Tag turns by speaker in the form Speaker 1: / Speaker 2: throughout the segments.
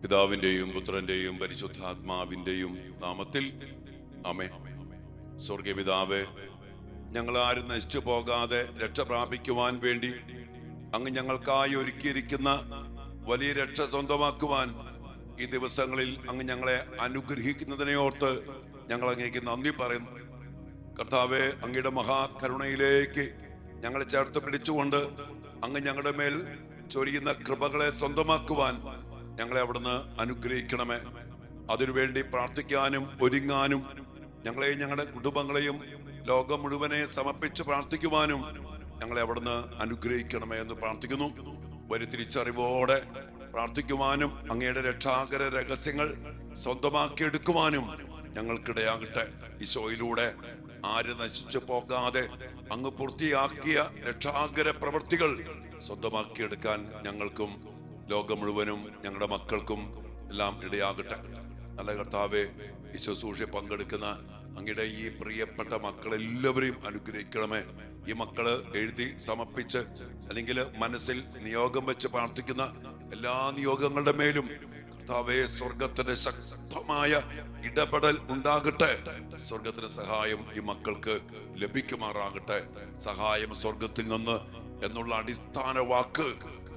Speaker 1: പിതാവിന്റെയും പുത്രന്റെയും പരിശുദ്ധാത്മാവിന്റെയും നാമത്തിൽ ആമേൻ. സ്വർഗീയ പിതാവേ, ഞങ്ങൾ ആരും നശിച്ചു പോകാതെ രക്ഷ പ്രാപിക്കുവാൻ വേണ്ടി അങ്ങ് ഞങ്ങൾക്കായി ഒരുക്കിയിരിക്കുന്ന വലിയ രക്ഷ സ്വന്തമാക്കുവാൻ ഈ ദിവസങ്ങളിൽ അങ്ങ് ഞങ്ങളെ അനുഗ്രഹിക്കുന്നതിനെ ഓർത്ത് ഞങ്ങൾ അങ്ങേക്ക് നന്ദി പറയുന്നു. കർത്താവേ, അങ്ങയുടെ മഹാകരുണയിലേക്ക് ഞങ്ങളെ ചേർത്ത് പിടിച്ചുകൊണ്ട് അങ്ങ് ഞങ്ങളുടെ മേൽ ചൊരിയുന്ന കൃപകളെ സ്വന്തമാക്കുവാൻ ഞങ്ങളെ അവിടുന്ന് അനുഗ്രഹിക്കണമേ. അതിനുവേണ്ടി പ്രാർത്ഥിക്കാനും ഒരുങ്ങാനും ഞങ്ങളെയും ഞങ്ങളുടെ കുടുംബങ്ങളെയും ലോകം മുഴുവനെ സമർപ്പിച്ച് പ്രാർത്ഥിക്കുവാനും ഞങ്ങളെ അവിടുന്ന് അനുഗ്രഹിക്കണമേ എന്ന് പ്രാർത്ഥിക്കുന്നു. വലിയ തിരിച്ചറിവോടെ പ്രാർത്ഥിക്കുവാനും അങ്ങയുടെ രക്ഷാകര രഹസ്യങ്ങൾ സ്വന്തമാക്കിയെടുക്കുവാനും ഞങ്ങൾക്കിടയാകട്ടെ. ഈശോയിലൂടെ ആര് നശിച്ചു പോകാതെ അങ്ങ് പൂർത്തിയാക്കിയ രക്ഷാകര പ്രവൃത്തികൾ സ്വന്തമാക്കിയെടുക്കാൻ ഞങ്ങൾക്കും ലോകം മുഴുവനും ഞങ്ങളുടെ മക്കൾക്കും എല്ലാം ഇടയാകട്ടെ. നല്ല കർത്താവെ, ഈ ശുശ്രൂഷയിൽ പങ്കെടുക്കുന്ന അങ്ങയുടെ ഈ പ്രിയപ്പെട്ട മക്കളെല്ലാവരെയും അനുഗ്രഹിക്കണമേ. ഈ മക്കള് എഴുതി സമർപ്പിച്ച് അല്ലെങ്കിൽ മനസ്സിൽ നിയോഗം വെച്ച് പ്രാർത്ഥിക്കുന്ന എല്ലാ നിയോഗങ്ങളുടെ മേലും കർത്താവേ, സ്വർഗത്തിന്റെ ശക്തമായ ഇടപെടൽ ഉണ്ടാകട്ടെ. സ്വർഗത്തിന്റെ സഹായം ഈ മക്കൾക്ക് ലഭിക്കുമാറാകട്ടെ. സഹായം സ്വർഗത്തിൽ നിന്ന് എന്നുള്ള അടിസ്ഥാന വാക്ക്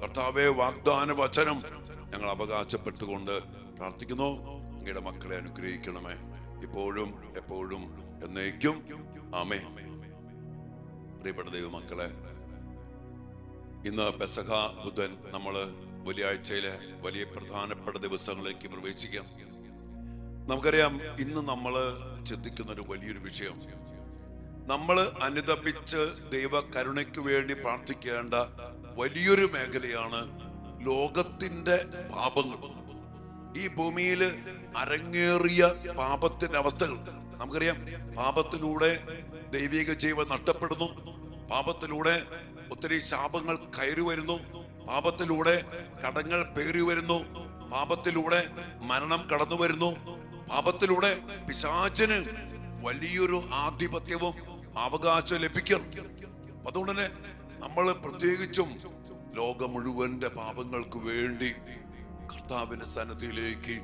Speaker 1: കർത്താവേ, വാഗ്ദാന വചനം ഞങ്ങൾ അവകാശപ്പെട്ടുകൊണ്ട് പ്രാർത്ഥിക്കുന്നു. അങ്ങയുടെ മക്കളെ അനുഗ്രഹിക്കണമേ, ഇപ്പോഴും എപ്പോഴും എന്നേക്കും. ആമേൻ. പ്രിയപ്പെട്ട ദൈവമക്കളെ, ഇന്ന് പെസഹ ബുധൻ നമ്മള് വെള്ളിയാഴ്ചയിലെ വലിയ പ്രധാനപ്പെട്ട ദിവസങ്ങളിലേക്ക് പ്രവേശിക്കാം. നമുക്കറിയാം, ഇന്ന് നമ്മള് ചിന്തിക്കുന്ന ഒരു വലിയൊരു വിഷയം, നമ്മള് അനുതപിച്ച് ദൈവ കരുണയ്ക്ക് വേണ്ടി പ്രാർത്ഥിക്കേണ്ട വലിയൊരു മേഖലയാണ് ലോകത്തിന്റെ പാപങ്ങൾ. ഈ ഭൂമിയിൽ അരങ്ങേറിയ പാപത്തിന്റെ അവസ്ഥകൾ നമുക്കറിയാം. പാപത്തിലൂടെ ദൈവിക ജീവൻ നഷ്ടപ്പെടുന്നു, പാപത്തിലൂടെ ഒത്തിരി ശാപങ്ങൾ കയറി വരുന്നു, പാപത്തിലൂടെ കടങ്ങൾ പേറി വരുന്നു, പാപത്തിലൂടെ മരണം കടന്നു വരുന്നു, പാപത്തിലൂടെ പിശാചിന് വലിയൊരു ആധിപത്യവും അവകാശം ലഭിക്കണം. അതുകൊണ്ട് തന്നെ നമ്മൾ പ്രത്യേകിച്ചും ലോകം മുഴുവന്റെ പാപങ്ങൾക്ക് വേണ്ടി കർത്താവിന്റെ സന്നിധിയിലേക്ക്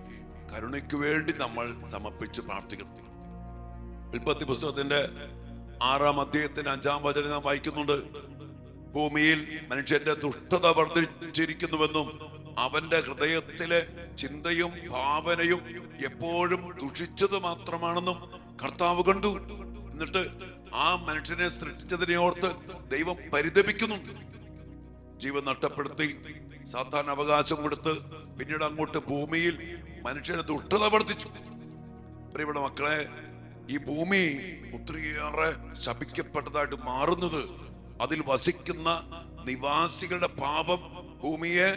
Speaker 1: കരുണയ്ക്ക് വേണ്ടി നമ്മൾ സമർപ്പിച്ച് പ്രാർത്ഥിക്കണം. ഉൽപ്പത്തി പുസ്തകത്തിന്റെ 6-ാം അധ്യായത്തിന്റെ 5-ാം വചനം നാം വായിക്കുന്നുണ്ട്. ഭൂമിയിൽ മനുഷ്യന്റെ ദുഷ്ടത വർദ്ധിച്ചിരിക്കുന്നുവെന്നും അവന്റെ ഹൃദയത്തിലെ ചിന്തയും ഭാവനയും എപ്പോഴും ദുഷിച്ചത് മാത്രമാണെന്നും കർത്താവ് കണ്ടു. എന്നിട്ട് ആ മനുഷ്യനെ സൃഷ്ടിച്ചതിനെ ഓർത്ത് ദൈവം പരിതപിക്കുന്നുണ്ട്. ജീവൻ നഷ്ടപ്പെടുത്തി സാധാരണ അവകാശം കൊടുത്ത് പിന്നീട് അങ്ങോട്ട് ഭൂമിയിൽ മനുഷ്യന് ദുഷ്ടത വർദ്ധിച്ചു. പ്രിയപ്പെട്ട മക്കളെ, ഈ ഭൂമി ഒത്തിരിയേറെ ശപിക്കപ്പെട്ടതായിട്ട് മാറുന്നത് അതിൽ വസിക്കുന്ന നിവാസികളുടെ പാപം ഭൂമിയെ,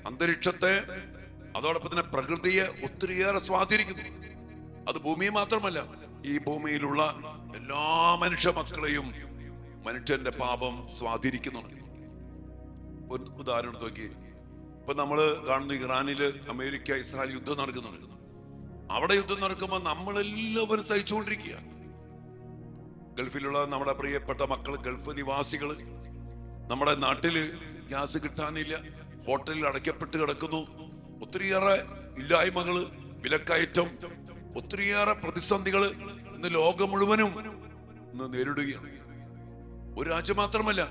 Speaker 1: അന്തരീക്ഷത്തെ, അതോടൊപ്പം തന്നെ പ്രകൃതിയെ ഒത്തിരിയേറെ സ്വാധീനിക്കുന്നു. അത് ഭൂമിയെ മാത്രമല്ല, ഈ ഭൂമിയിലുള്ള എല്ലാ മനുഷ്യ മക്കളെയും മനുഷ്യന്റെ പാപം സ്വാധീനിക്കുന്നുണ്ട്. ഉദാഹരണം നോക്കി, ഇപ്പൊ നമ്മള് കാണുന്നു ഇറാനില് അമേരിക്ക ഇസ്രായേൽ യുദ്ധം നടക്കുന്നുണ്ട്. അവിടെ യുദ്ധം നടക്കുമ്പോൾ നമ്മളെല്ലാവരും സഹിച്ചുകൊണ്ടിരിക്കുക. ഗൾഫിലുള്ള നമ്മുടെ പ്രിയപ്പെട്ട മക്കൾ, ഗൾഫ് നിവാസികള്, നമ്മുടെ നാട്ടില് ഗ്യാസ് കിട്ടാനില്ല, ഹോട്ടലിൽ അടയ്ക്കപ്പെട്ട് കിടക്കുന്നു, ഒത്തിരിയേറെ ഇല്ലായ്മകള്, വിലക്കയറ്റം, ഒത്തിരിയേറെ പ്രതിസന്ധികള് ഇന്ന് ലോകം മുഴുവനും ഇന്ന് നേരിടുകയാണ്. ഒരു രാജ്യം മാത്രമല്ല,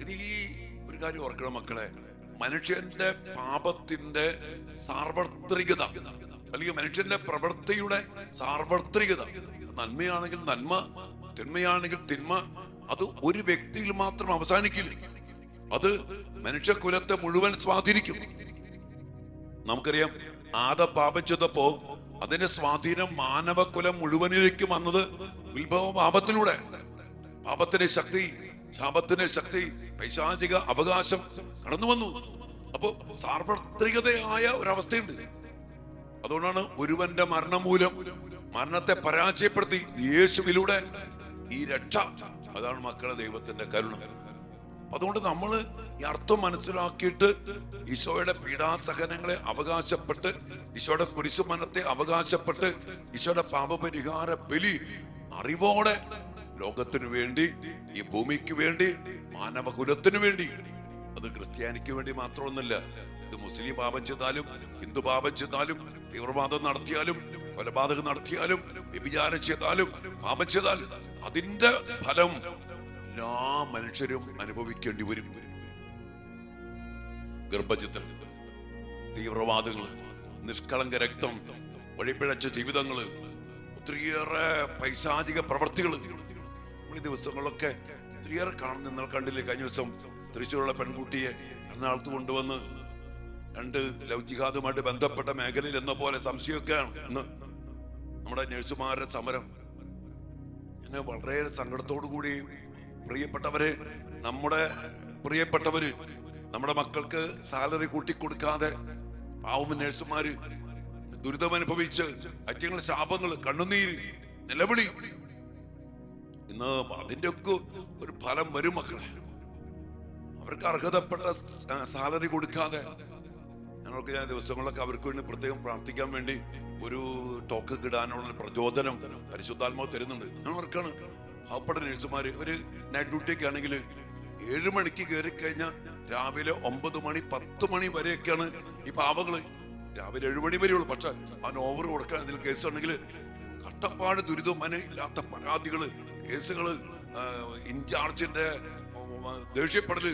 Speaker 1: ഇത് ഈ ഒരു കാര്യം ഓർക്കണം മക്കളെ, മനുഷ്യന്റെ പാപത്തിന്റെ സാർവത്രികത അല്ലെങ്കിൽ മനുഷ്യന്റെ പ്രവൃത്തിയുടെ സാർവത്രികത, നന്മയാണെങ്കിൽ നന്മ, തിന്മയാണെങ്കിൽ തിന്മ, അത് ഒരു വ്യക്തിയിൽ മാത്രം അവസാനിക്കില്ല, അത് മനുഷ്യകുലത്തെ മുഴുവൻ സ്വാധീനിക്കും. നമുക്കറിയാം, ആദം പാപം ചെയ്തപ്പോ അതിന്റെ സ്വാധീനം മാനവകുലം മുഴുവനിലേക്ക് വന്നത് ഉത്ഭവ പാപത്തിലൂടെ. പാപത്തിന്റെ ശക്തി, ശാപത്തിന്റെ ശക്തി, പൈശാചിക അവകാശം കടന്നു വന്നു. അപ്പോ സാർവത്രികതയായ ഒരവസ്ഥയുണ്ട്. അതുകൊണ്ടാണ് ഒരുവന്റെ മരണം മൂലം മരണത്തെ പരാജയപ്പെടുത്തി യേശുവിലൂടെ ഈ രക്ഷ. അതാണ് മക്കളെ ദൈവത്തിന്റെ കരുണ. അതുകൊണ്ട് നമ്മൾ ഈ അർത്ഥം മനസ്സിലാക്കിയിട്ട് ഈശോയുടെ പീഡാസഹനങ്ങളെ അവകാശപ്പെട്ട്, ഈശോയുടെ കുരിശുമരണത്തെ അവകാശപ്പെട്ട്, ഈശോയുടെ പാപപരിഹാര ബലി അറിവോടെ ലോകത്തിനു വേണ്ടി, ഈ ഭൂമിക്ക് വേണ്ടി, മാനവകുലത്തിനു വേണ്ടി, അത് ക്രിസ്ത്യാനിക്ക് വേണ്ടി മാത്രമൊന്നുമില്ല, ഇത് മുസ്ലിം പാപം ചെയ്താലും, ഹിന്ദു പാപം ചെയ്താലും, തീവ്രവാദം നടത്തിയാലും, കൊലപാതകം നടത്തിയാലും, വ്യഭിചാരം ചെയ്താലും, പാപം ചെയ്താലും അതിന്റെ ഫലം എല്ലാ മനുഷ്യരും അനുഭവിക്കേണ്ടി വരും. ഗർഭചിത്രം, തീവ്രവാദങ്ങള്, നിഷ്കളങ്ക രക്തം, വഴിപിഴച്ച ജീവിതങ്ങള്, ഒത്തിരിയേറെ പൈശാചിക പ്രവർത്തികൾ ഈ ദിവസങ്ങളൊക്കെ ഒത്തിരിയേറെ കാണുന്ന. നിങ്ങൾ കണ്ടില്ലേ കഴിഞ്ഞ ദിവസം തൃശ്ശൂരുള്ള പെൺകുട്ടിയെ എറണാകുളത്ത് കൊണ്ടുവന്ന് 2 ലവ് ജിഹാദുമായിട്ട് ബന്ധപ്പെട്ട മേഖലയിൽ എന്ന പോലെ സംശയമൊക്കെയാണ് ഇന്ന് നമ്മുടെ നഴ്സുമാരുടെ സമരം. എന്നെ വളരെ സങ്കടത്തോടു കൂടി പ്രിയപ്പെട്ടവര്, നമ്മുടെ പ്രിയപ്പെട്ടവര്, നമ്മുടെ മക്കൾക്ക് സാലറി കൂട്ടിക്കൊടുക്കാതെ പാവം നഴ്സുമാര് ദുരിതം അനുഭവിച്ച് അറ്റങ്ങളുടെ ശാപങ്ങൾ, കണ്ണുനീര്, നിലവിളി, ഇന്ന് അതിന്റെ ഒക്കെ ഒരു ഫലം വരും മക്കളെ. അവർക്ക് അർഹതപ്പെട്ട സാലറി കൊടുക്കാതെ ഞങ്ങൾക്ക് ദിവസങ്ങളൊക്കെ അവർക്ക് വേണ്ടി പ്രത്യേകം പ്രാർത്ഥിക്കാൻ വേണ്ടി ഒരു ടോക്ക് ഇടാനുള്ള പ്രചോദനം പരിശുദ്ധാത്മാവ് തരുന്നുണ്ട്. ഞങ്ങൾക്കാണ് പാവപ്പെട്ട നഴ്സുമാര് ഒരു നൈറ്റ് ഡ്യൂട്ടിയൊക്കെ ആണെങ്കിൽ 7 മണിക്ക് കയറി കഴിഞ്ഞാൽ രാവിലെ 9 മണി 10 മണി വരെയൊക്കെയാണ് ഈ പാവങ്ങള്. രാവിലെ 7 മണി വരെയുള്ളൂ. പക്ഷെ അവൻ ഓവർ കൊടുക്കാൻ എന്തെങ്കിലും കേസ് ഉണ്ടെങ്കിൽ കട്ടപ്പാട് ദുരിതം, ഇല്ലാത്ത പരാതികള്, കേസുകള്, ഇൻചാർജിന്റെ ദേഷ്യപ്പെടല്,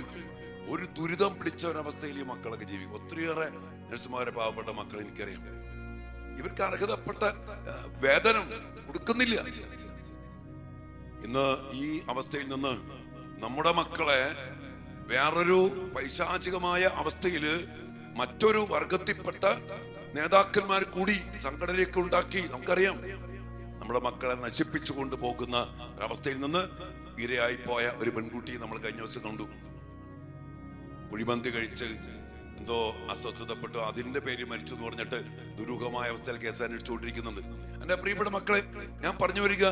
Speaker 1: ഒരു ദുരിതം പിടിച്ച ഒരവസ്ഥയിൽ ഈ മക്കളൊക്കെ ജീവിക്കും. ഒത്തിരിയേറെ നഴ്സുമാരെ പാവപ്പെട്ട മക്കൾ എനിക്കറിയാം. ഇവർക്ക് അർഹതപ്പെട്ട വേതനം കൊടുക്കുന്നില്ല. ഇന്ന് ഈ അവസ്ഥയിൽ നിന്ന് നമ്മുടെ മക്കളെ വേറൊരു പൈശാചികമായ അവസ്ഥയില് മറ്റൊരു വർഗത്തിൽപ്പെട്ട നേതാക്കന്മാർ കൂടി സംഘടനയൊക്കെ ഉണ്ടാക്കി. നമുക്കറിയാം, നമ്മുടെ മക്കളെ നശിപ്പിച്ചു കൊണ്ടുപോകുന്ന ഒരവസ്ഥയിൽ നിന്ന് ഇരയായി പോയ ഒരു പെൺകുട്ടി നമ്മൾ കഴിഞ്ഞ ദിവസം കണ്ടു. കുഴിമന്തി കഴിച്ച് എന്തോ അസ്വസ്ഥതപ്പെട്ടു, അതിന്റെ പേര് മരിച്ചു എന്ന് പറഞ്ഞിട്ട് ദുരൂഹമായ അവസ്ഥയിൽ കേസ് അന്വേഷിച്ചുകൊണ്ടിരിക്കുന്നുണ്ട്. എന്റെ പ്രിയപ്പെട്ട മക്കളെ, ഞാൻ പറഞ്ഞു വരിക,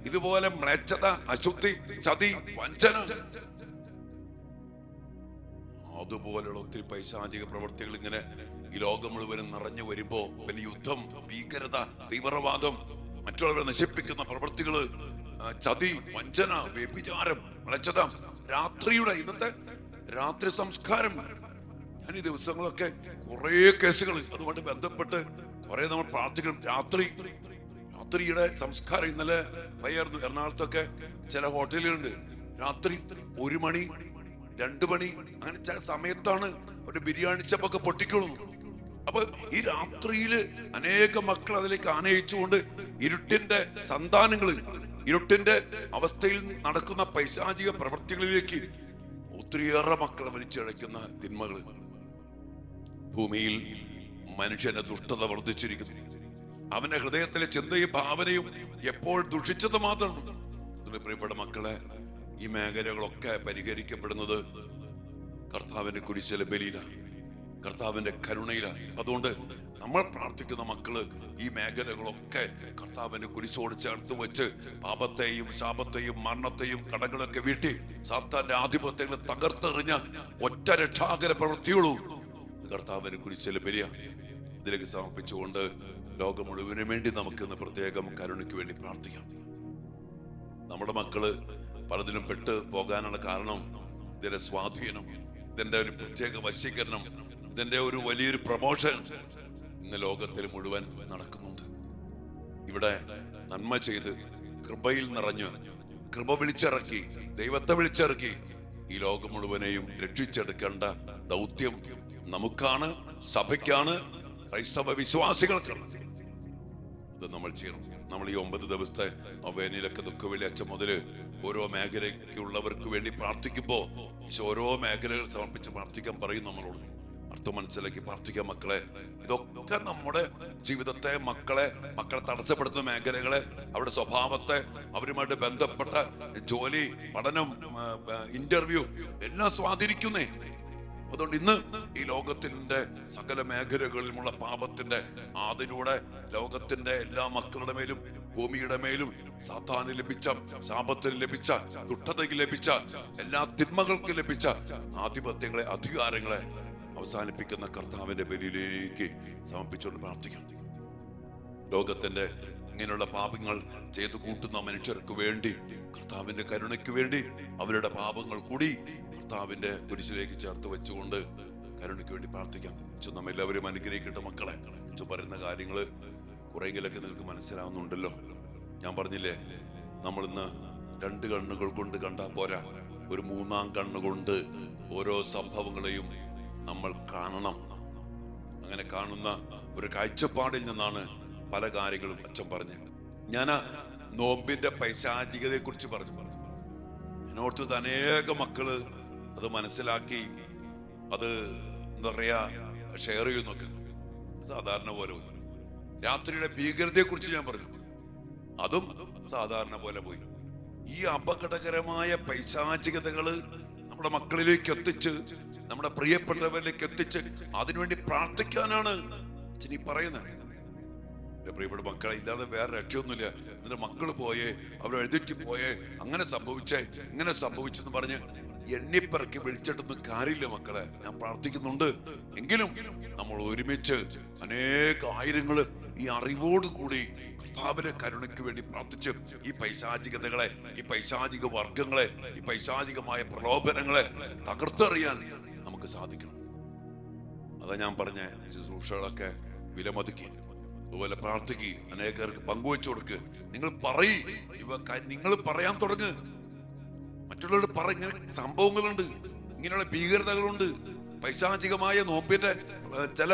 Speaker 1: ഇതുപോലെ മ്ലേച്ഛത, അശുദ്ധി, ചതി, വഞ്ചന, അതുപോലെയുള്ള ഒത്തിരി പൈശാചിക പ്രവർത്തികൾ ഇങ്ങനെ ഈ ലോകം മുഴുവനും നിറഞ്ഞു വരുമ്പോ പിന്നെ യുദ്ധം, ഭീകരത, തീവ്രവാദം, മറ്റുള്ളവരെ നശിപ്പിക്കുന്ന പ്രവർത്തികള്, ചതി, വഞ്ചന, വ്യഭിചാരം, മ്ലേച്ഛത, രാത്രിയുടെ ഇന്നത്തെ രാത്രി സംസ്കാരം. ഞാൻ ഈ ദിവസങ്ങളൊക്കെ കുറെ കേസുകൾ അതുകൊണ്ട് ബന്ധപ്പെട്ട് കുറെ നമ്മൾ പ്രാർത്ഥിക്കണം. രാത്രിയുടെ സംസ്കാരം ഇന്നലെ വയ്യായിരുന്നു. എറണാകുളത്തൊക്കെ ചില ഹോട്ടലുകളുണ്ട് രാത്രി 1 മണി 2 മണി അങ്ങനെ ചില സമയത്താണ് ഒരു ബിരിയാണി ചപ്പൊക്കെ പൊട്ടിക്കുള്ളൂ. അപ്പൊ ഈ രാത്രിയില് അനേക മക്കൾ അതിലേക്ക് ആനയിച്ചുകൊണ്ട് ഇരുട്ടിന്റെ സന്താനങ്ങള്, ഇരുട്ടിന്റെ അവസ്ഥയിൽ നടക്കുന്ന പൈശാചിക പ്രവൃത്തികളിലേക്ക് ഒത്തിരിയേറെ മക്കളെ വലിച്ചഴയ്ക്കുന്ന തിന്മകൾ. ഭൂമിയിൽ മനുഷ്യന്റെ ദുഷ്ടത വർദ്ധിച്ചിരിക്കുന്നു. അവന്റെ ഹൃദയത്തിലെ ചിന്തയും ഭാവനയും എപ്പോൾ ദുഷിച്ചത് മാത്രമാണ്. പ്രിയപ്പെട്ട മക്കളെ, ഈ മേഖലകളൊക്കെ പരിഹരിക്കപ്പെടുന്നത് കർത്താവിന്റെ കുരിശിലെ ബലിയിലാണ്, കർത്താവിന്റെ കരുണയിലാണ്. അതുകൊണ്ട് നമ്മൾ പ്രാർത്ഥിക്കുന്ന മക്കള് ഈ മേഖലകളൊക്കെ കർത്താവിന്റെ കുരിശോട് ചേർത്ത് വെച്ച് പാപത്തെയും ശാപത്തെയും മരണത്തെയും കടങ്ങളൊക്കെ വീട്ടി സാത്താന്റെ ആധിപത്യങ്ങൾ തകർത്തെറിഞ്ഞ ഒറ്റ രക്ഷാകര പ്രവൃത്തിയുള്ളൂ കർത്താവിന്റെ കുരിശിലെ ബലിയാണ്. ഇതിലേക്ക് സമർപ്പിച്ചുകൊണ്ട് ലോകം മുഴുവനും വേണ്ടി നമുക്ക് ഇന്ന് പ്രത്യേകം കരുണയ്ക്ക് വേണ്ടി പ്രാർത്ഥിക്കാം. നമ്മുടെ മക്കള് പലതിലും പെട്ട് പോകാനുള്ള കാരണം ഇതിന്റെ സ്വാധീനം, ഇതിന്റെ ഒരു പ്രത്യേക വശീകരണം, ഇതിന്റെ ഒരു വലിയൊരു പ്രമോഷൻ ഇന്ന് ലോകത്തിൽ മുഴുവൻ നടക്കുന്നുണ്ട്. ഇവിടെ നന്മ ചെയ്ത് കൃപയിൽ നിറഞ്ഞ് കൃപ വിളിച്ചിറക്കി, ദൈവത്തെ വിളിച്ചിറക്കി ഈ ലോകം മുഴുവനെയും രക്ഷിച്ചെടുക്കേണ്ട ദൗത്യം നമുക്കാണ്, സഭയ്ക്കാണ്, ക്രൈസ്തവ വിശ്വാസികൾക്കാണ്. ഇത് നമ്മൾ ചെയ്യണം. നമ്മൾ ഈ 9 ദിവസത്തെ നൊവേനയിലൊക്കെ ദുഃഖവെള്ളിയാഴ്ച മുതല് ഓരോ മേഖലയ്ക്കുള്ളവർക്ക് വേണ്ടി പ്രാർത്ഥിക്കുമ്പോ ഓരോ മേഖലകൾ സമർപ്പിച്ച് പ്രാർത്ഥിക്കാൻ പറയും നമ്മളോട്. അർത്ഥം മനസ്സിലാക്കി പ്രാർത്ഥിക്കാം മക്കളെ. ഇതൊക്കെ നമ്മുടെ ജീവിതത്തെ, മക്കളെ തടസ്സപ്പെടുത്തുന്ന മേഖലകളെ, അവരുടെ സ്വഭാവത്തെ, അവരുമായിട്ട് ബന്ധപ്പെട്ട ജോലി, പഠനം, ഇന്റർവ്യൂ എല്ലാം സ്വാധീനിക്കുന്നേ. അതുകൊണ്ട് ഇന്ന് ഈ ലോകത്തിന്റെ സകല മേഖലകളിലുമുള്ള പാപത്തിന്റെ അതിലൂടെ ലോകത്തിന്റെ എല്ലാ മക്കളുടെ മേലും, ഭൂമിയുടെ മേലും സാത്താന് ലഭിച്ച, ശാപത്തിന് ലഭിച്ച, ദുഷ്ടതയ്ക്ക് ലഭിച്ച, എല്ലാ തിന്മകൾക്ക് ലഭിച്ച ആധിപത്യങ്ങളെ, അധികാരങ്ങളെ അവസാനിപ്പിക്കുന്ന കർത്താവിന്റെ ബലിയിലേക്ക് സമർപ്പിച്ചുകൊണ്ട് പ്രാർത്ഥിക്കാം. ലോകത്തിന്റെ ഇങ്ങനെയുള്ള പാപങ്ങൾ ചെയ്തു കൂട്ടുന്ന മനുഷ്യർക്ക് വേണ്ടി, കർത്താവിന്റെ കരുണയ്ക്ക് വേണ്ടി അവരുടെ പാപങ്ങൾ കൂടി കർത്താവിന്റെ കുരിശിലേക്ക് ചേർത്ത് വെച്ചുകൊണ്ട് കരുണയ്ക്ക് വേണ്ടി പ്രാർത്ഥിക്കാം. നമ്മ എല്ലാവരും അനുഗ്രഹിക്കട്ടെ മക്കളെ. പറയുന്ന കാര്യങ്ങള് കുറെയെങ്കിലൊക്കെ നിങ്ങൾക്ക് മനസ്സിലാവുന്നുണ്ടല്ലോ. ഞാൻ പറഞ്ഞില്ലേ, നമ്മൾ ഇന്ന് 2 കണ്ണുകൾ കൊണ്ട് കണ്ടാൽ പോരാ, ഒരു 3-ാം കണ്ണുകൊണ്ട് ഓരോ സംഭവങ്ങളെയും നമ്മൾ കാണണം. അങ്ങനെ കാണുന്ന ഒരു കാഴ്ചപ്പാടിൽ നിന്നാണ് പല കാര്യങ്ങളും അച്ഛൻ പറഞ്ഞത്. ഞാൻ നോമ്പിന്റെ പൈശാചികതയെ കുറിച്ച് പറഞ്ഞു. എന്നോർത്തത് അനേക മക്കള് അത് മനസ്സിലാക്കി അത് എന്താ പറയാ ഷെയർ ചെയ്യുന്നൊക്കെ സാധാരണ പോലെ പോയി. രാത്രിയുടെ ഭീകരതയെ കുറിച്ച് ഞാൻ പറഞ്ഞു, അതും സാധാരണ പോലെ പോയി. ഈ അപകടകരമായ പൈശാചികതകള് നമ്മുടെ മക്കളിലേക്ക് എത്തിച്ച്, നമ്മുടെ പ്രിയപ്പെട്ടവരിലേക്ക് എത്തിച്ച് അതിനുവേണ്ടി പ്രാർത്ഥിക്കാനാണ് അച്ഛൻ ഈ പറയുന്നത്. എന്റെ പ്രിയപ്പെട്ട മക്കളെ ഇല്ലാതെ വേറെ രക്ഷയൊന്നുമില്ല. എന്നിട്ട് മക്കള് പോയേ, അവർ എഴുതിട്ട് പോയേ, അങ്ങനെ സംഭവിച്ചേ, ഇങ്ങനെ സംഭവിച്ചെന്ന് പറഞ്ഞ് എണ്ണിപ്പറക്കി വിളിച്ചിട്ടൊന്നും കാര്യമില്ല മക്കളെ. ഞാൻ പ്രാർത്ഥിക്കുന്നുണ്ട്. എങ്കിലും നമ്മൾ ഒരുമിച്ച് അനേക ആയിരങ്ങള് ഈ അറിവോട് കൂടി കർത്താവിന്റെ കരുണയ്ക്ക് വേണ്ടി പ്രാർത്ഥിച്ച് ഈ പൈശാചികതകളെ, ഈ പൈശാചിക വർഗങ്ങളെ, ഈ പൈശാചികമായ പ്രലോഭനങ്ങളെ തകർത്തെറിയാൻ നമുക്ക് സാധിക്കണം. അതാ ഞാൻ പറഞ്ഞ ശുശ്രൂഷകളൊക്കെ വിലമതിക്കുക, അതുപോലെ പ്രാർത്ഥിക്കുക, അനേകർക്ക് പങ്കുവെച്ചു കൊടുക്കുക. നിങ്ങൾ നിങ്ങൾ പറയാൻ തുടങ്ങ്, മറ്റുള്ളവരോട് പറ. ഇങ്ങനെ സംഭവങ്ങളുണ്ട്, ഇങ്ങനെയുള്ള ഭീകരതകളുണ്ട്, പൈശാചികമായ നോമ്പിന്റെ ചില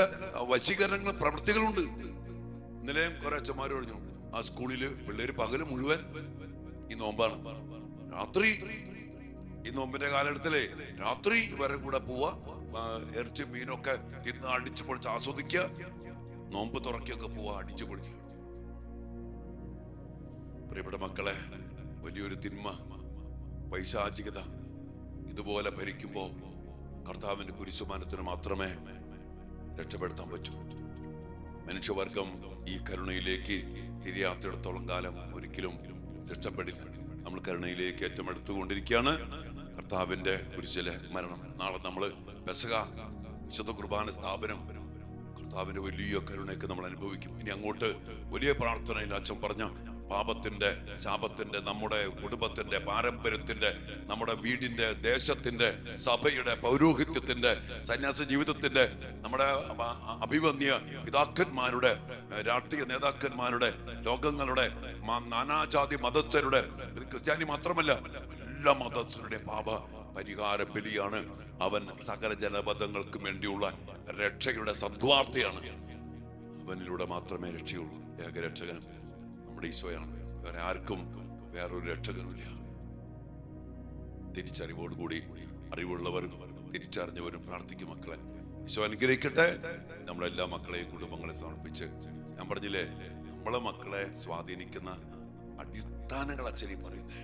Speaker 1: വശീകരണങ്ങളും പ്രവൃത്തികളുണ്ട്. ഇന്നലെയും കുറെ അച്ഛന്മാര് പറഞ്ഞു, ആ സ്കൂളില് പിള്ളേര് പകല് മുഴുവൻ ഈ നോമ്പാണ്, രാത്രി ഈ നോമ്പിന്റെ കാലഘട്ടത്തിലെ രാത്രി ഇവരെ കൂടെ പോവാ, ഇറച്ചി മീനൊക്കെ തിന്ന് അടിച്ചു പൊളിച്ച് ആസ്വദിക്കുക, നോമ്പ് തുറക്കൊക്കെ പോവാ, അടിച്ചു പൊളിക്കുക. പ്രിയപ്പെട്ട മക്കളെ, വലിയൊരു തിന്മ, പൈശാചികത ഇതുപോലെ ഭരിക്കുമ്പോ കർത്താവിന്റെ കുരിശുമാനത്തിന് മാത്രമേ രക്ഷപ്പെടുത്താൻ പറ്റൂ. മനുഷ്യവർഗം ഈ കരുണയിലേക്ക് തിരിയാത്തിടത്തോളം കാലം ഒരിക്കലും രക്ഷപ്പെടില്ല. നമ്മൾ കരുണയിലേക്ക് ഏറ്റവും എടുത്തുകൊണ്ടിരിക്കുകയാണ്. കർത്താവിന്റെ കുരിശിലെ മരണം, നാളെ നമ്മള് പെസഹ വിശുദ്ധ കുർബാന സ്ഥാപനം, കർത്താവിന്റെ വലിയ കരുണയൊക്കെ നമ്മൾ അനുഭവിക്കും. ഇനി അങ്ങോട്ട് വലിയ പ്രാർത്ഥനയിൽ അച്ഛൻ പറഞ്ഞ പാപത്തിന്റെ, ശാപത്തിന്റെ, നമ്മുടെ കുടുംബത്തിന്റെ, പാരമ്പര്യത്തിന്റെ, നമ്മുടെ വീടിന്റെ, ദേശത്തിന്റെ, സഭയുടെ, പൗരോഹിത്യത്തിന്റെ, സന്യാസ ജീവിതത്തിന്റെ, നമ്മുടെ അഭിവന്യ പിതാക്കന്മാരുടെ, രാഷ്ട്രീയ നേതാക്കന്മാരുടെ, ലോകങ്ങളുടെ, നാനാജാതി മതസ്ഥരുടെ, ക്രിസ്ത്യാനി മാത്രമല്ല എല്ലാ മതസ്ഥരുടെ പാപ പരിഹാര ബലിയാണ് അവൻ. സകല ജനപദങ്ങൾക്കും വേണ്ടിയുള്ള രക്ഷയുടെ സദ്വാർത്തയാണ്. അവനിലൂടെ മാത്രമേ രക്ഷയുള്ളൂ. ഏകരക്ഷകനും നമ്മുടെ ഈശോയാണ്. വേറെ ആർക്കും വേറൊരു രക്ഷകനുമില്ല. തിരിച്ചറിവോടുകൂടി അറിവുള്ളവരും തിരിച്ചറിഞ്ഞവരും പ്രാർത്ഥിക്കും മക്കളെ. ഈശോ അനുഗ്രഹിക്കട്ടെ. നമ്മളെല്ലാ മക്കളെയും കുടുംബങ്ങളെ സമർപ്പിച്ച്, ഞാൻ പറഞ്ഞില്ലേ, നമ്മളെ മക്കളെ സ്വാധീനിക്കുന്ന അടിസ്ഥാനങ്ങൾ അച്ഛനീ പറയുന്നേ.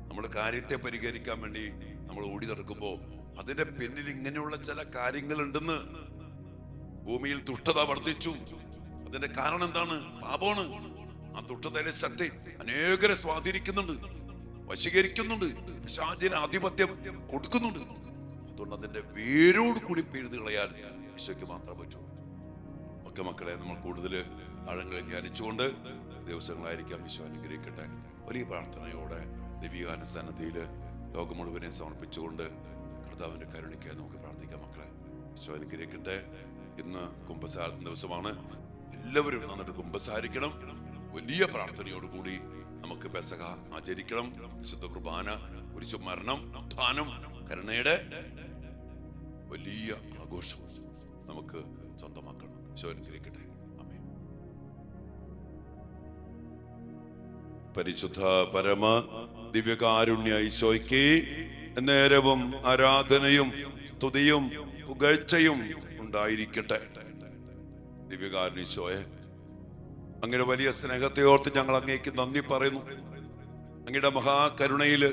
Speaker 1: നമ്മൾ കാര്യത്തെ പരിഹരിക്കാൻ വേണ്ടി നമ്മൾ ഓടി നടക്കുമ്പോ അതിന്റെ പിന്നിൽ ഇങ്ങനെയുള്ള ചില കാര്യങ്ങളുണ്ടെന്ന്. ഭൂമിയിൽ ദുഷ്ടത വർദ്ധിച്ചു, അതിന്റെ കാരണം എന്താണ്? പാപമാണ്. ആ ദുഷ്ടതയുടെ ശക്തി അനേകരെ സ്വാധീനിക്കുന്നുണ്ട്, വശീകരിക്കുന്നുണ്ട്, പിശാചിന് ആധിപത്യം കൊടുക്കുന്നുണ്ട്. അതുകൊണ്ട് അതിന്റെ വേരോട് കൂടി പിഴുതു കളയാൻ ഈശോയ്ക്ക് മാത്രമേ പറ്റൂ. ഒക്കെ മക്കളെ, നമ്മൾ കൂടുതൽ ആഴങ്ങളിൽ ധ്യാനിച്ചുകൊണ്ട് ദിവസങ്ങളായിരിക്കാം. ഈശോ അനുഗ്രഹിക്കട്ടെ. വലിയ പ്രാർത്ഥനയോടെ ദിവ്യാനുസന്നതിയിൽ ലോകം മുഴുവനെ സമർപ്പിച്ചുകൊണ്ട് കർത്താവിന്റെ കരുണയ്ക്ക് നമുക്ക് പ്രാർത്ഥിക്കാം മക്കളെ. ഈശോ അനുഗ്രഹിക്കട്ടെ. ഇന്ന് കുമ്പസാരത്തിന്റെ ദിവസമാണ്. എല്ലാവരും നന്നിട്ട് കുമ്പസാരിക്കണം. വലിയ പ്രാർത്ഥനയോടുകൂടി നമുക്ക് പെസഹ ആചരിക്കണം. വിശുദ്ധ കുർബാന, കുരിശുമരണം, ഉത്ഥാനം, കരുണയുടെ വലിയ ആഘോഷം നമുക്ക് സ്വന്തമാക്കണം. ഈശോ അനുഗ്രഹിക്കട്ടെ. പരിശുദ്ധ പരമ ദിവ്യകാരുണ്യ ഈശോയ്ക്ക് നേരവും ആരാധനയും സ്തുതിയും പുകഴ്ചയും ഉണ്ടായിരിക്കട്ടെ. ദിവ്യകാരുണ്യ ഈശോയെ, അങ്ങയുടെ വലിയ സ്നേഹത്തെ ഓർത്ത് ഞങ്ങൾ അങ്ങേക്ക് നന്ദി പറയുന്നു. അങ്ങയുടെ മഹാകരുണയില്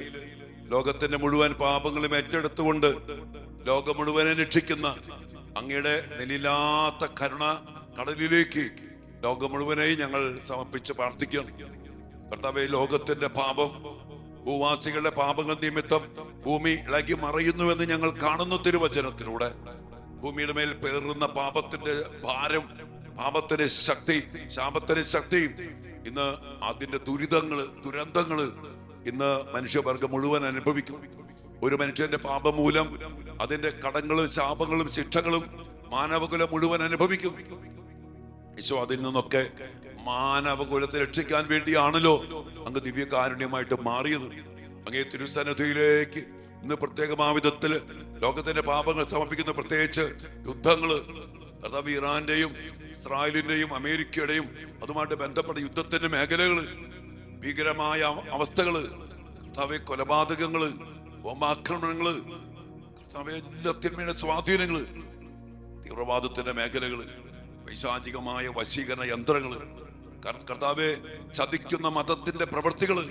Speaker 1: ലോകത്തിന്റെ മുഴുവൻ പാപങ്ങളും ഏറ്റെടുത്തുകൊണ്ട് ലോകം മുഴുവനെ രക്ഷിക്കുന്ന അങ്ങയുടെ നിലയില്ലാത്ത കരുണ കടലിലേക്ക് ലോകം മുഴുവനെയും ഞങ്ങൾ സമർപ്പിച്ച് പ്രാർത്ഥിക്കണം. കർത്താവേ, ലോകത്തിന്റെ പാപം, ഭൂവാസികളുടെ പാപങ്ങൾ നിമിത്തം ഭൂമി ഇളകി മറയുന്നുവെന്ന് ഞങ്ങൾ കാണുന്നു തിരുവചനത്തിലൂടെ. ഭൂമിയുടെ മേൽ പേറുന്ന പാപത്തിന്റെ ഭാരം, പാപത്തിന്റെ ശക്തി, ശാപത്തിന്റെ ശക്തി, ഇന്ന് അതിന്റെ ദുരന്തങ്ങള് ഇന്ന് മനുഷ്യവർഗം മുഴുവൻ അനുഭവിക്കുന്നു. ഒരു മനുഷ്യന്റെ പാപം മൂലം അതിന്റെ കടങ്ങളും ശാപങ്ങളും ശിക്ഷകളും മാനവകുലം മുഴുവൻ അനുഭവിക്കും. ഈശോ അതിൽ നിന്നൊക്കെ മാനവകുലത്തെ രക്ഷിക്കാൻ വേണ്ടിയാണല്ലോ അങ്ങ് ദിവ്യകാരുണ്യമായിട്ട് മാറിയത്. അങ്ങേ തിരുസന്നിധിയിലേക്ക് ഇന്ന് പ്രത്യേകമാവിധത്തില് ലോകത്തിന്റെ പാപങ്ങൾ സമർപ്പിക്കുന്ന, പ്രത്യേകിച്ച് യുദ്ധങ്ങള്, കർത്താവ് ഇറാന്റെയും ഇസ്രായേലിന്റെയും അമേരിക്കയുടെയും അതുമായിട്ട് ബന്ധപ്പെട്ട യുദ്ധത്തിന്റെ മേഖലകള്, ഭീകരമായ അവസ്ഥകള്, കർത്താവെ കൊലപാതകങ്ങള്, ബോംബാക്രമണങ്ങള്, കർത്താവെ എല്ലാത്തിന്മേലെ സ്വാധീനങ്ങള്, തീവ്രവാദത്തിന്റെ മേഖലകള്, പൈശാചികമായ വശീകരണ യന്ത്രങ്ങള്, കർത്താവെ ചതിക്കുന്ന മതത്തിന്റെ പ്രവൃത്തികള്,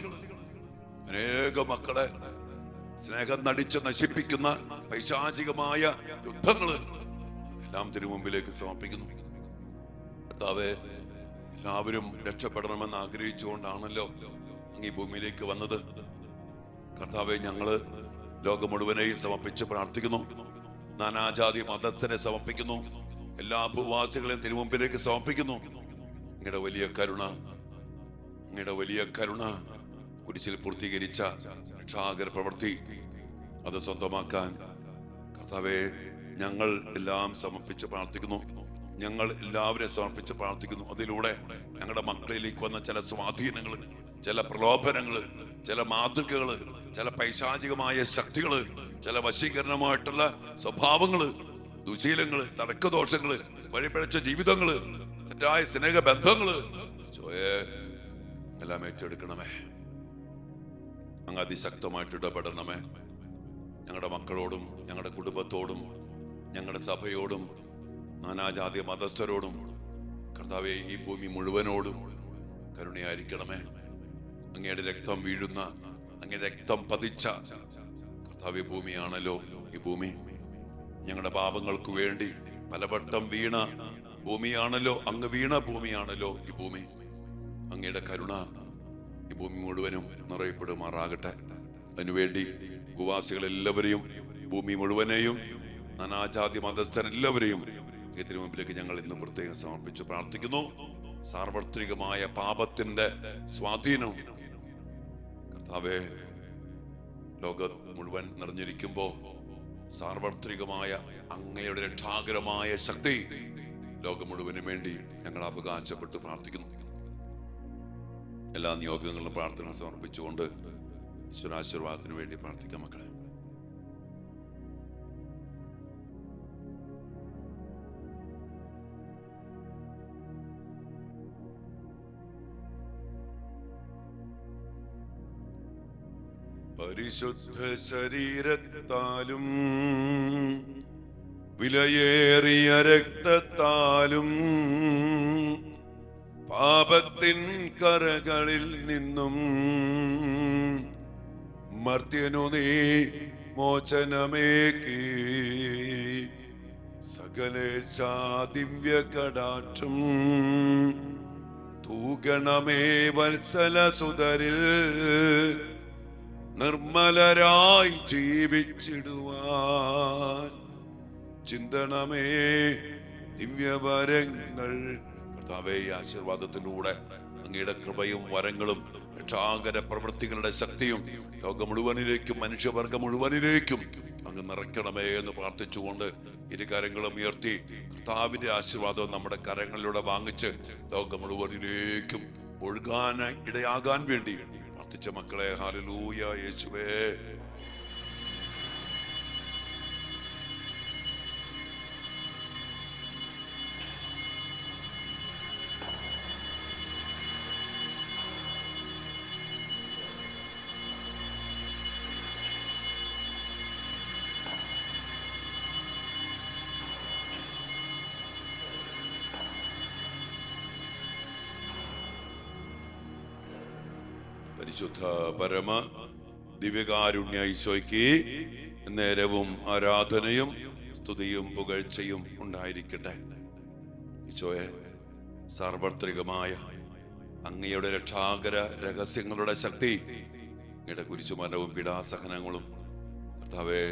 Speaker 1: അനേക മക്കളെ സ്നേഹം നടിച്ച് നശിപ്പിക്കുന്ന പൈശാചികമായ യുദ്ധങ്ങള് എല്ലാം തിരുമുമ്പിലേക്ക് സമർപ്പിക്കുന്നു. കർത്താവെ, എല്ലാവരും രക്ഷപ്പെടണമെന്ന് ആഗ്രഹിച്ചുകൊണ്ടാണല്ലോ അങ്ങ് ഈ ഭൂമിയിലേക്ക് വന്നത്. കർത്താവെ, ഞങ്ങള് ലോകം മുഴുവനെയും സമർപ്പിച്ച് പ്രാർത്ഥിക്കുന്നു. നാനാജാതി മതത്തിനെ സമർപ്പിക്കുന്നു. എല്ലാ ഭൂവാസികളെയും തിരുമുമ്പിലേക്ക് സമർപ്പിക്കുന്നു. അങ്ങയുടെ വലിയ കരുണ കുരിശിൽ പൂർത്തീകരിച്ച രക്ഷാകര പ്രവൃത്തി അത് സ്വന്തമാക്കാൻ കർത്താവെ ഞങ്ങൾ എല്ലാം സമർപ്പിച്ച് പ്രാർത്ഥിക്കുന്നു. ഞങ്ങൾ എല്ലാവരെയും സമർപ്പിച്ച് പ്രാർത്ഥിക്കുന്നു. അതിലൂടെ ഞങ്ങളുടെ മക്കളിലേക്ക് വന്ന ചില സ്വാധീനങ്ങള്, ചില പ്രലോഭനങ്ങള്, ചില മാതൃകകള്, ചില പൈശാചികമായ ശക്തികള്, ചില വശീകരണമായിട്ടുള്ള സ്വഭാവങ്ങള്, ദുശീലങ്ങള്, തടക്കദോഷങ്ങള്, വഴിപിഴച്ച ജീവിതങ്ങള്, തെറ്റായ സ്നേഹബന്ധങ്ങള് എല്ലാം ഏറ്റെടുക്കണമേ. അങ്ങ് അതിശക്തമായിട്ട് ഇടപെടണമേ. ഞങ്ങളുടെ മക്കളോടും ഞങ്ങളുടെ കുടുംബത്തോടും ഞങ്ങളുടെ സഭയോടും നാനാജാതി മതസ്ഥരോടും കർത്താവെ ഈ ഭൂമി മുഴുവനോടും കരുണയായിരിക്കണമേ. അങ്ങയുടെ രക്തം വീഴുന്ന, അങ്ങയുടെ രക്തം പതിച്ച കർത്താവെ ഭൂമിയാണല്ലോ ഈ ഭൂമി. ഞങ്ങളുടെ പാപങ്ങൾക്ക് വേണ്ടി പലവട്ടം വീണ ഭൂമിയാണല്ലോ, അങ്ങ് വീണ ഭൂമിയാണല്ലോ ഈ ഭൂമി. അങ്ങയുടെ കരുണ ഈ ഭൂമി മുഴുവനും നിറയപ്പെടുമാറാകട്ടെ. അതിനുവേണ്ടി ഭൂവാസികളെല്ലാവരെയും, ഭൂമി മുഴുവനെയും, നാനാജാതി മതസ്ഥരെല്ലാവരെയും ഇതിനു മുമ്പിലേക്ക് ഞങ്ങൾ ഇന്ന് പ്രത്യേകം സമർപ്പിച്ച് പ്രാർത്ഥിക്കുന്നു. സാർവത്രികമായ പാപത്തിന്റെ സ്വാധീനം കർത്താവെ ലോകം മുഴുവൻ നിറഞ്ഞിരിക്കുമ്പോ സാർവത്രികമായ അങ്ങയുടെ രക്ഷാകരമായ ശക്തി ലോകം മുഴുവനും വേണ്ടി ഞങ്ങൾ അവകാശപ്പെട്ട് പ്രാർത്ഥിക്കുന്നു. എല്ലാ നിയോഗങ്ങളും പ്രാർത്ഥന സമർപ്പിച്ചുകൊണ്ട് ഈശ്വരാശീർവാദത്തിന് വേണ്ടി പ്രാർത്ഥിക്കാം മക്കളെ. പരിശുദ്ധ ശരീരത്താലും വിലയേറിയ രക്തത്താലും പാപത്തിൻ കറകളിൽ നിന്നും മർത്യനു നീ മോചനമേകി സകലേശാ ദിവ്യ കടാക്ഷം തൂഗണമേ വത്സല സുതരിൽ നിർമ്മലരായി ജീവിച്ചിടുവാൻ ചിന്തണമേ ദിവ്യവരങ്ങൾ. കർത്താവേ, ഈ ആശീർവാദത്തിലൂടെ അങ്ങയുടെ കൃപയും വരങ്ങളും രക്ഷാകര പ്രവൃത്തികളുടെ ശക്തിയും ലോകം മുഴുവനിലേക്കും മനുഷ്യവർഗം മുഴുവനിലേക്കും അങ്ങ് നിറയ്ക്കണമേ എന്ന് പ്രാർത്ഥിച്ചുകൊണ്ട് ഇരുകരങ്ങളും ഉയർത്തി കർത്താവിന്റെ ആശീർവാദം നമ്മുടെ കരങ്ങളിലൂടെ വാങ്ങിച്ച് ലോകം മുഴുവനിലേക്കും ഒഴുകാൻ ഇടയാകാൻ വേണ്ടി പ്രാർത്ഥിച്ച മക്കളെ, ഹല്ലേലൂയ യേശുവേ. പരിശുദ്ധ പരമ ദിവ്യകാരുണ്യ ഈശോയ്ക്ക് നേരവും ആരാധനയും സ്തുതിയും പുകഴ്ചയും ഉണ്ടായിരിക്കട്ടെ. ഈശോയെ, സാർവത്രികമായ അങ്ങയുടെ രക്ഷാകര രഹസ്യങ്ങളുടെ ശക്തി, അങ്ങയുടെ കുരിശുമരണവും പീഡാസഹനങ്ങളും കർത്താവേ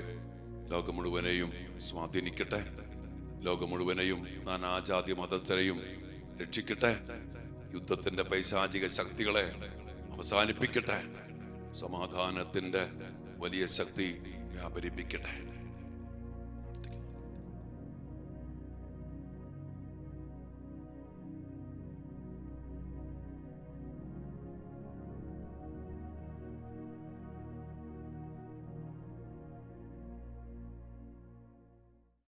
Speaker 1: ലോകം മുഴുവനെയും സ്വാധീനിക്കട്ടെ. ലോകം മുഴുവനെയും നാനാജാതി മതസ്ഥരെയും രക്ഷിക്കട്ടെ. യുദ്ധത്തിന്റെ പൈശാചിക ശക്തികളെ അവസാനിപ്പിക്കട്ടെ. സമാധാനത്തിന്റെ വലിയ ശക്തി വ്യാപരിപ്പിക്കട്ടെ.